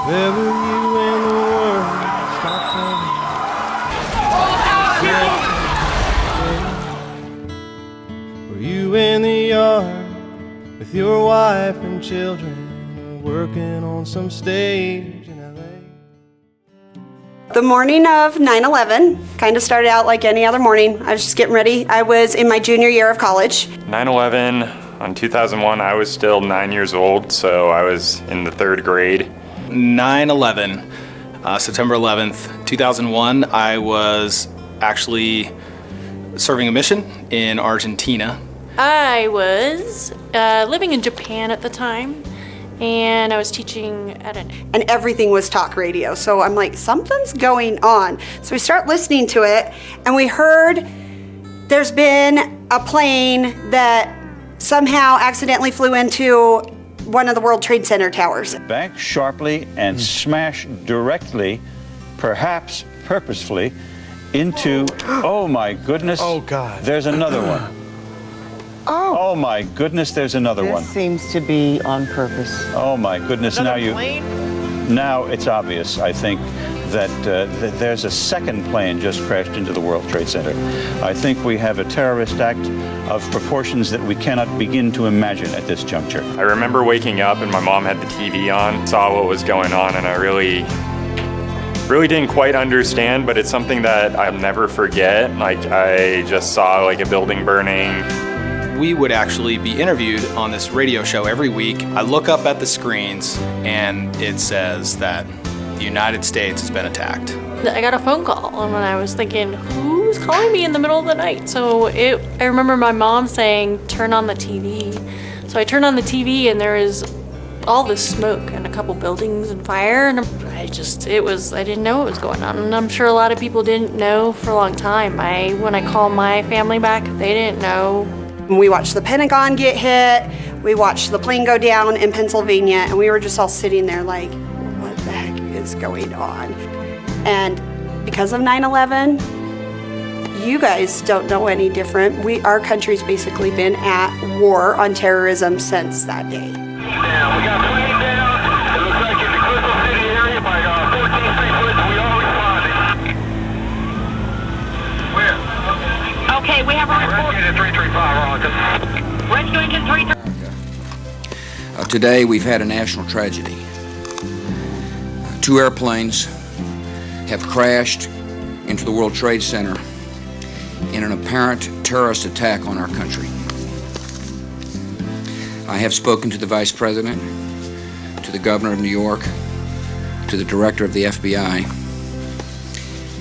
Where were you when the world stopped turning? Were you in the yard with your wife and children, working on some stage in LA? The morning of 9/11 kind of started out like any other morning. I was just getting ready. I was in my junior year of college. 9/11 on 2001, I was still 9 years old, so I was in the 3rd grade. 9/11, September 11th, 2001, I was actually serving a mission in Argentina. I was living in Japan at the time, and I was teaching at And everything was talk radio. So I'm like, something's going on. So we start listening to it, and we heard there's been a plane that somehow accidentally flew into one of the World Trade Center towers. Banked sharply and smashed directly, perhaps purposefully, into, oh my goodness. Oh, God. There's another one. Oh my goodness, there's another one. This seems to be on purpose. Oh my goodness, now it's obvious, I think, that there's a second plane just crashed into the World Trade Center. I think we have a terrorist act of proportions that we cannot begin to imagine at this juncture. I remember waking up and my mom had the TV on, saw what was going on, and I really didn't quite understand, but it's something that I'll never forget. Like, I just saw like a building burning. We would actually be interviewed on this radio show every week. I look up at the screens and it says that the United States has been attacked. I got a phone call, and when I was thinking, who's calling me in the middle of the night? So I remember my mom saying, turn on the TV. So I turned on the TV, and there is all this smoke and a couple buildings and fire, and I didn't know what was going on, and I'm sure a lot of people didn't know for a long time. When I called my family back, they didn't know. We watched the Pentagon get hit. We watched the plane go down in Pennsylvania, and we were just all sitting there like, what the heck is going on? And because of 9/11, you guys don't know any different. Our country's basically been at war on terrorism since that day. Yeah, we got plane down. It looks like in the Crystal City area by 14th Street Woods. We all responded. Where? Okay, we have a report. Rescue to 335, Rescue engine 335. Today we've had a national tragedy. 2 airplanes have crashed into the World Trade Center in an apparent terrorist attack on our country. I have spoken to the Vice President, to the Governor of New York, to the Director of the FBI,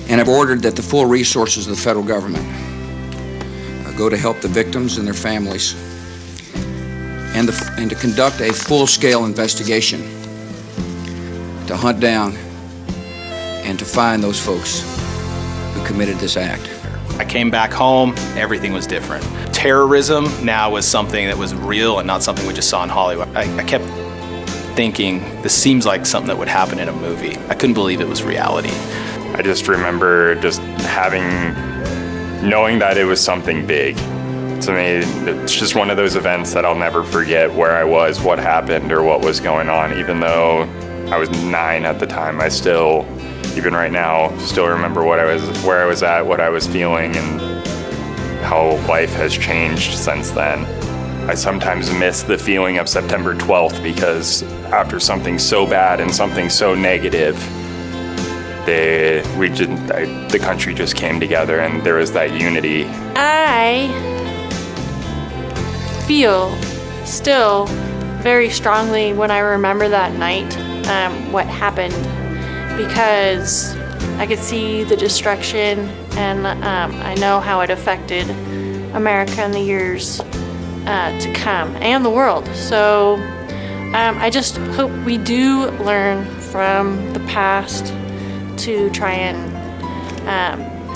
and have ordered that the full resources of the federal government go to help the victims and their families, and to conduct a full-scale investigation to hunt down and to find those folks who committed this act. I came back home, everything was different. Terrorism now was something that was real and not something we just saw in Hollywood. I kept thinking, this seems like something that would happen in a movie. I couldn't believe it was reality. I just remember just knowing that it was something big. To me, it's just one of those events that I'll never forget, where I was, what happened, or what was going on. Even though I was 9 at the time, I still, even right now, still remember where I was at, what I was feeling, and how life has changed since then. I sometimes miss the feeling of September 12th because after something so bad and something so negative, the country just came together and there was that unity. I feel still very strongly when I remember that night, what happened, because I could see the destruction, and I know how it affected America in the years to come, and the world. So I just hope we do learn from the past to try and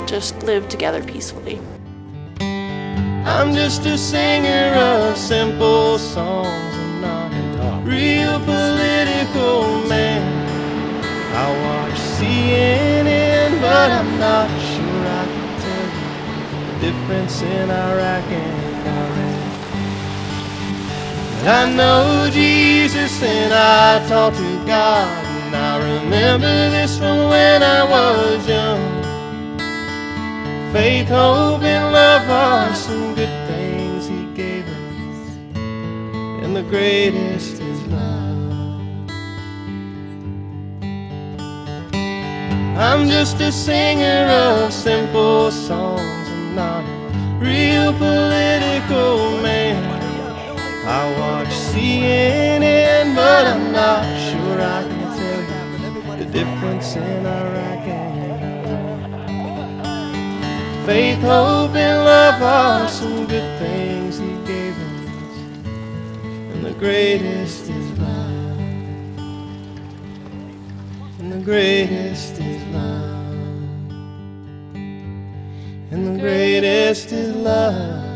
just live together peacefully. I'm just a singer of simple songs and not a real political man. I watch CNN, but I'm not sure I can tell you the difference in Iraq and Iran. But I know Jesus and I talk to God. And I remember this from when I was young. Faith, hope, and love are some good things He gave us, and the greatest is love. I'm just a singer of simple songs. I'm not a real political man. I watch CNN, but I'm not sure I can tell you the difference in Iraq and faith, hope, and love are some good things He gave us, and the greatest is love, and the greatest is love, and the greatest is love.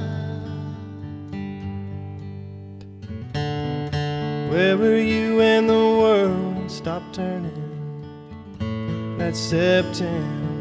Where were you when the world stopped turning that September